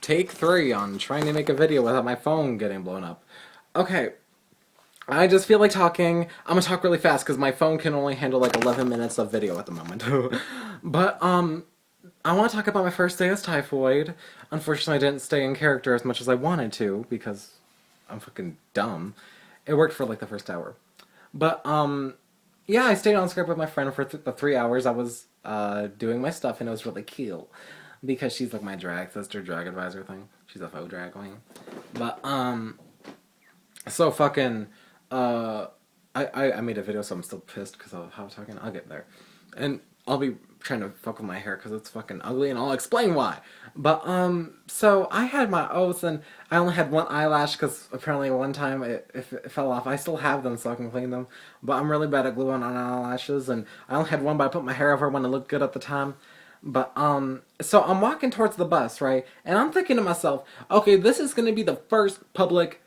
Take 3 on trying to make a video without my phone getting blown up. Okay, I just feel like talking. I'm gonna talk really fast because my phone can only handle like 11 minutes of video at the moment. But, I want to talk about my first day as typhoid. Unfortunately, I didn't stay in character as much as I wanted to because I'm fucking dumb. It worked for like the first hour. But, yeah, I stayed on script with my friend for the 3 hours. I was, doing my stuff and it was really cute. Because she's like my drag sister, drag advisor thing. She's a faux drag queen. But, so fucking, I made a video, so I'm still pissed because of how I'm talking. I'll get there. And I'll be trying to fuck with my hair because it's fucking ugly, and I'll explain why. But, so I had my oaths, and I only had one eyelash because apparently one time it fell off. I still have them, so I can clean them. But I'm really bad at gluing on eyelashes, and I only had one, but I put my hair over when it looked good at the time. But, so I'm walking towards the bus, right? And I'm thinking to myself, okay, this is gonna be the first public,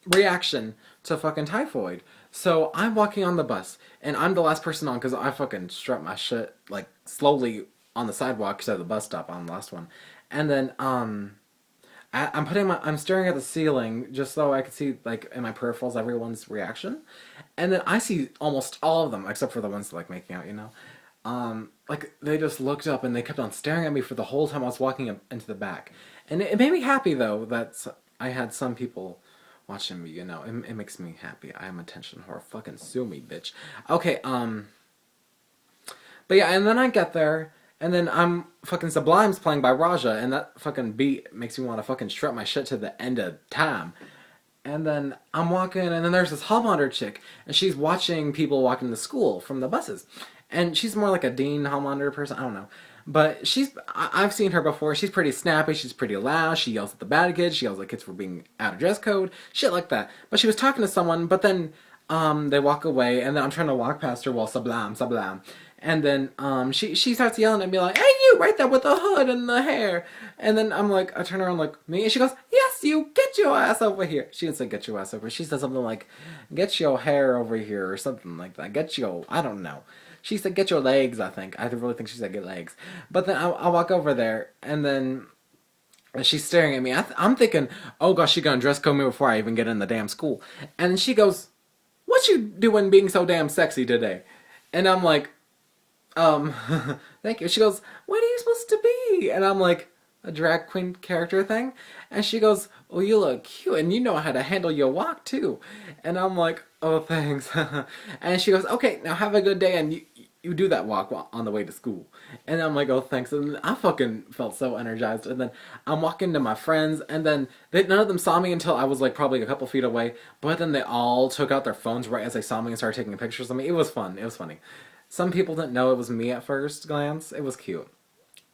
reaction to fucking typhoid. So I'm walking on the bus, and I'm the last person on because I fucking strut my shit, like, slowly on the sidewalk to the bus stop on the last one. And then, I'm staring at the ceiling just so I could see, like, in my peripherals everyone's reaction. And then I see almost all of them, except for the ones, like, making out, you know? Like, they just looked up and they kept on staring at me for the whole time I was walking up into the back. And it made me happy, though, that I had some people watching me, you know. It makes me happy. I am attention whore. Fucking sue me, bitch. Okay, but yeah, and then I get there, and then I'm fucking Sublime's playing by Raja, and that fucking beat makes me want to fucking strut my shit to the end of time. And then I'm walking, and then there's this hall monitor chick, and she's watching people walking to school from the buses. And she's more like a dean hall monitor person, I don't know. But I've seen her before. She's pretty snappy, she's pretty loud, she yells at the bad kids, she yells at kids for being out of dress code, shit like that. But she was talking to someone, but then, they walk away, and then I'm trying to walk past her while sublime. And then, she starts yelling at me like, hey you, right there with the hood and the hair. And then I'm like, I turn around like, me? And she goes, yes you, get your ass over here. She didn't say get your ass over. She said something like, get your hair over here or something like that. Get your, I don't know. She said, get your legs, I think. I really think she said, get legs. But then I walk over there, and then she's staring at me. I'm thinking, oh gosh, she's gonna dress code me before I even get in the damn school. And she goes, what you doing being so damn sexy today? And I'm like, um, thank you. She goes, what are you supposed to be? And I'm like, a drag queen character thing? And she goes, oh, you look cute, and you know how to handle your walk, too. And I'm like, oh, thanks. And she goes, okay, now have a good day, and you do that walk on the way to school. And I'm like, oh, thanks. And I fucking felt so energized. And then I'm walking to my friends, and then none of them saw me until I was, like, probably a couple feet away. But then they all took out their phones right as they saw me and started taking pictures of me. It was fun. It was funny. Some people didn't know it was me at first glance. It was cute.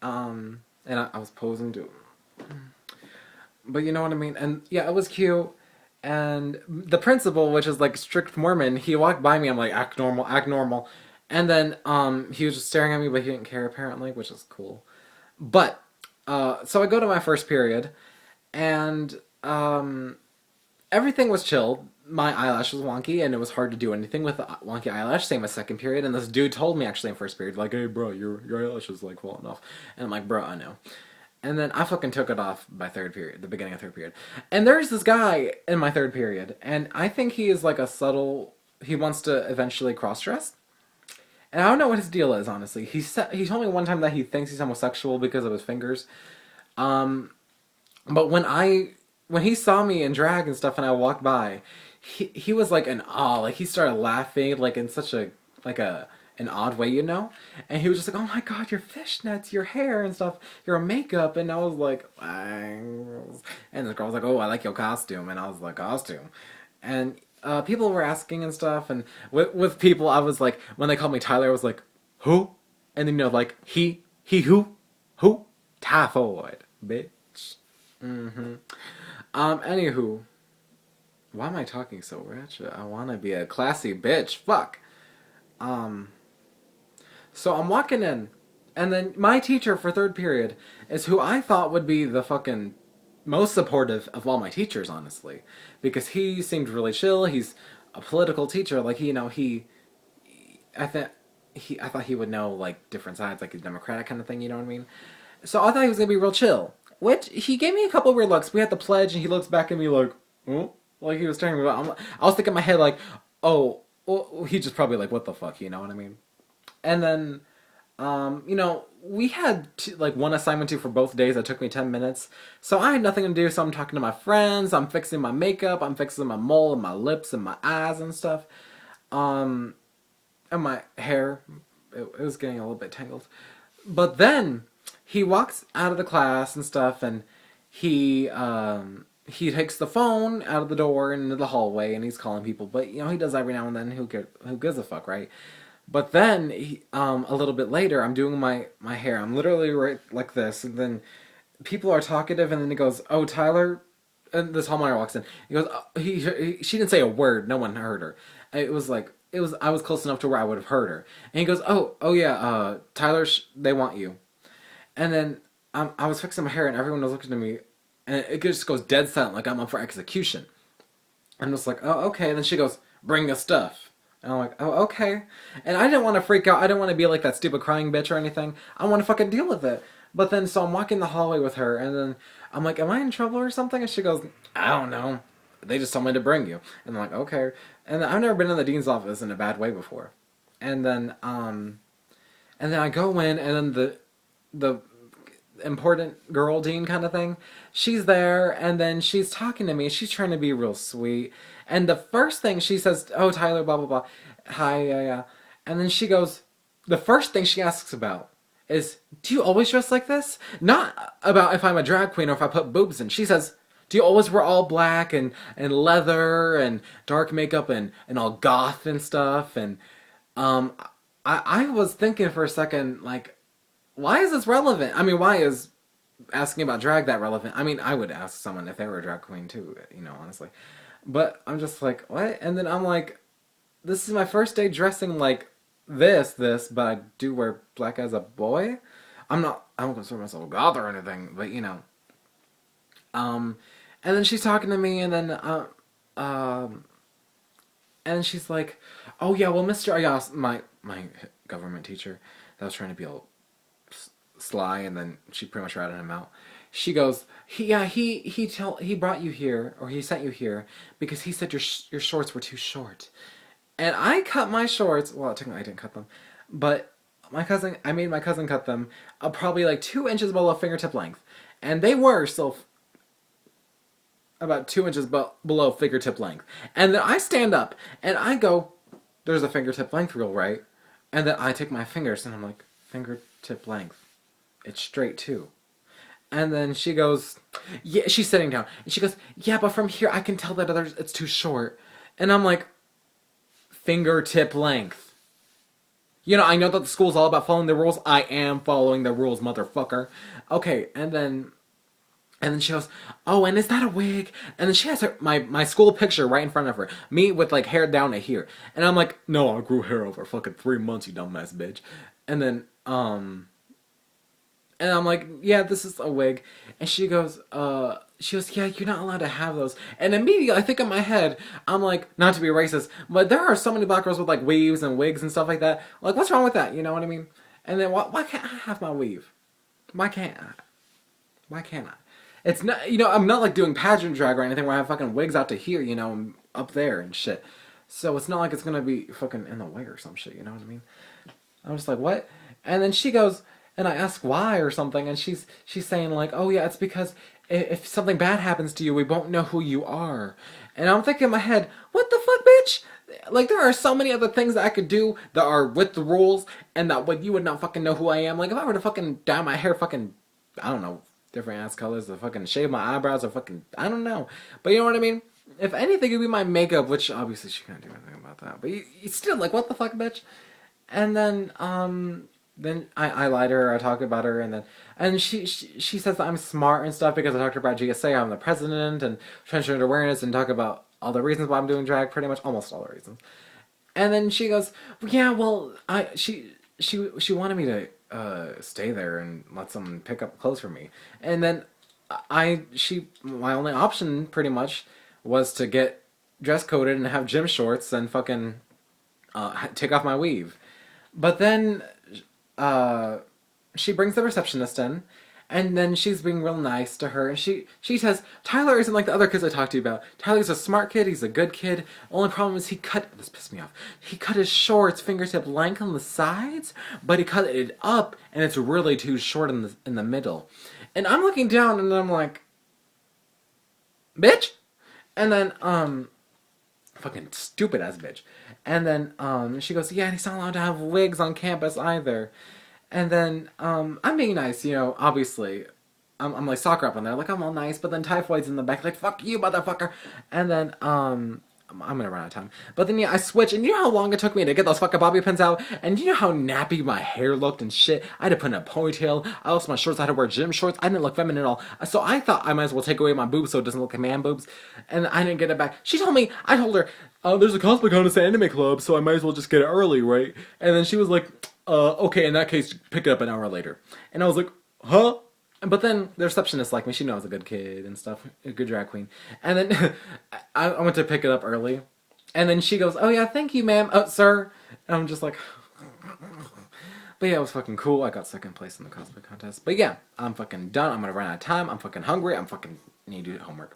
And I was posing too. But you know what I mean? And yeah, it was cute. And the principal, which is like strict Mormon, he walked by me. I'm like, act normal, act normal. And then he was just staring at me, but he didn't care apparently, which is cool. But so I go to my first period, and everything was chill. My eyelash was wonky, and it was hard to do anything with the wonky eyelash. Same as second period, and this dude told me actually in first period, like, "Hey, bro, your eyelash is like falling off," and I'm like, "Bro, I know." And then I fucking took it off by third period, the beginning of third period. And there's this guy in my third period, and I think he is like a subtle. He wants to eventually cross dress, and I don't know what his deal is. Honestly, he told me one time that he thinks he's homosexual because of his fingers. But when he saw me in drag and stuff, and I walked by, he was like in awe. Like he started laughing, like in such a like a an odd way, you know. And he was just like, "Oh my god, your fishnets, your hair and stuff, your makeup." And I was like, "Thanks." And the girl was like, "Oh, I like your costume," and I was like, "Costume." And people were asking and stuff, and with people, I was like, when they called me Tyler, I was like, "Who?" And then you know, like he who typhoid, bitch. Anywho, why am I talking so rich? I want to be a classy bitch. Fuck. So I'm walking in, and then my teacher for third period is who I thought would be the fucking most supportive of all my teachers, honestly, because he seemed really chill. He's a political teacher, like you know I thought I thought he would know like different sides, like a Democratic kind of thing. You know what I mean? So I thought he was gonna be real chill. Which he gave me a couple weird looks. We had the pledge, and he looks back at me like, oh, like he was turning me. I was thinking in my head like, oh, well, he just probably like, what the fuck, you know what I mean? And then, we had like one assignment due for both days that took me 10 minutes. So I had nothing to do. So I'm talking to my friends. I'm fixing my makeup. I'm fixing my mole and my lips and my eyes and stuff. Um, and my hair. It was getting a little bit tangled. But then he walks out of the class and stuff, and he takes the phone out of the door and into the hallway, and he's calling people. But he does every now and then. Who gives a fuck, right? But then a little bit later, I'm doing my hair. I'm literally right like this, and then people are talkative, and then he goes, "Oh, Tyler," and this hallmark walks in. He goes, oh, she didn't say a word. No one heard her. It was like I was close enough to where I would have heard her. And he goes, "Oh yeah, Tyler, they want you." And then I was fixing my hair, and everyone was looking at me, and it just goes dead silent, like I'm up for execution. I'm just like, "Oh, okay." And then she goes, "Bring the stuff." And I'm like, "Oh, okay." And I didn't want to freak out. I didn't want to be like that stupid crying bitch or anything. I want to fucking deal with it. But then, so I'm walking the hallway with her, and then I'm like, "Am I in trouble or something?" And she goes, "I don't know. They just told me to bring you." And I'm like, "Okay." And I've never been in the dean's office in a bad way before. And then, I go in, and then the important girl dean kind of thing, she's there, and then she's talking to me. She's trying to be real sweet. And the first thing she says, "Oh, Tyler, blah, blah, blah. Hi, yeah, yeah." And then she goes, the first thing she asks about is, "Do you always dress like this?" Not about if I'm a drag queen or if I put boobs in. She says, "Do you always wear all black and leather and dark makeup and all goth and stuff?" And um, I was thinking for a second, like, why is this relevant? I mean, why is asking about drag that relevant? I mean, I would ask someone if they were a drag queen too, honestly. But I'm just like, what? And then I'm like, this is my first day dressing like this, but I do wear black as a boy. I don't consider myself a goth or anything, but Um, and then she's talking to me, um, and she's like, "Oh yeah, well, Mister Ayas, my government teacher, that was trying to be all sly, and then she pretty much ratted him out. She goes, he brought you here, or he sent you here because he said your shorts were too short." And I cut my shorts. Well, technically I didn't cut them, but I made my cousin cut them, probably like 2 inches below fingertip length, and they were still about 2 inches below fingertip length. And then I stand up and I go, "There's a fingertip length rule, right?" And then I take my fingers and I'm like, "Fingertip length. It's straight too." And then she goes, "Yeah," she's sitting down. And she goes, "Yeah, but from here I can tell that it's too short." And I'm like, "Fingertip length. I know that the school's all about following the rules. I am following the rules, motherfucker." Okay, and then she goes, "Oh, and is that a wig?" And then she has my school picture right in front of her. Me with like hair down to here. And I'm like, "No, I grew hair over fucking 3 months, you dumbass bitch." And then, and I'm like, "Yeah, this is a wig." And she goes, "Yeah, you're not allowed to have those." And immediately I think in my head, I'm like, not to be racist, but there are so many black girls with like weaves and wigs and stuff like that. Like, what's wrong with that? You know what I mean? And then why can't I have my weave? Why can't I? Why can't I? It's not, I'm not like doing pageant drag or anything where I have fucking wigs out to here, and up there and shit. So it's not like it's gonna be fucking in the way or some shit, you know what I mean? I'm just like, what? And then she goes, and I ask why or something, and she's saying like, "Oh yeah, it's because if something bad happens to you, we won't know who you are." And I'm thinking in my head, what the fuck, bitch? Like, there are so many other things that I could do that are with the rules, and that you would not fucking know who I am. Like, if I were to fucking dye my hair fucking, I don't know, different ass colors, or fucking shave my eyebrows, or fucking, I don't know. But you know what I mean? If anything, it'd be my makeup, which obviously she can't do anything about that. But you still, like, what the fuck, bitch? And then I lied to her, I talked about her, and she says that I'm smart and stuff because I talked about GSA, I'm the president, and transgender awareness, and talk about all the reasons why I'm doing drag, pretty much, almost all the reasons. And then she goes, "Yeah, well, she wanted me to stay there and let someone pick up clothes for me." And then my only option pretty much was to get dress coded and have gym shorts and fucking take off my weave. But then she brings the receptionist in, And then she's being real nice to her. And she says, Tyler isn't like the other kids I talked to you about. Tyler's a smart kid. He's a good kid. Only problem is this pissed me off. He cut his shorts fingertip length on the sides, but he cut it up and it's really too short in the middle. And I'm looking down and I'm like, bitch? And then, fucking stupid ass bitch. And then, she goes, yeah, and he's not allowed to have wigs on campus either. And then, I'm being nice, you know, obviously. I'm like soccer up on there, like I'm all nice, but then Typhoid's in the back, like, fuck you, motherfucker. And then, I'm gonna run out of time. But then, yeah, I switch, and you know how long it took me to get those fucking bobby pins out? And you know how nappy my hair looked and shit? I had to put in a ponytail, I lost my shorts, I had to wear gym shorts, I didn't look feminine at all. So I thought I might as well take away my boobs so it doesn't look like man boobs. And I didn't get it back. I told her, there's a cosplay contest at Anime Club, so I might as well just get it early, right? And then she was like, okay, in that case, pick it up an hour later. And I was like, huh? But then the receptionist liked me. She knew I was a good kid and stuff, a good drag queen. And then I went to pick it up early. And then she goes, oh yeah, thank you, ma'am. Oh, sir. And I'm just like, but yeah, it was fucking cool. I got second place in the cosplay contest. But yeah, I'm fucking done. I'm gonna run out of time. I'm fucking hungry. I'm fucking need to do homework.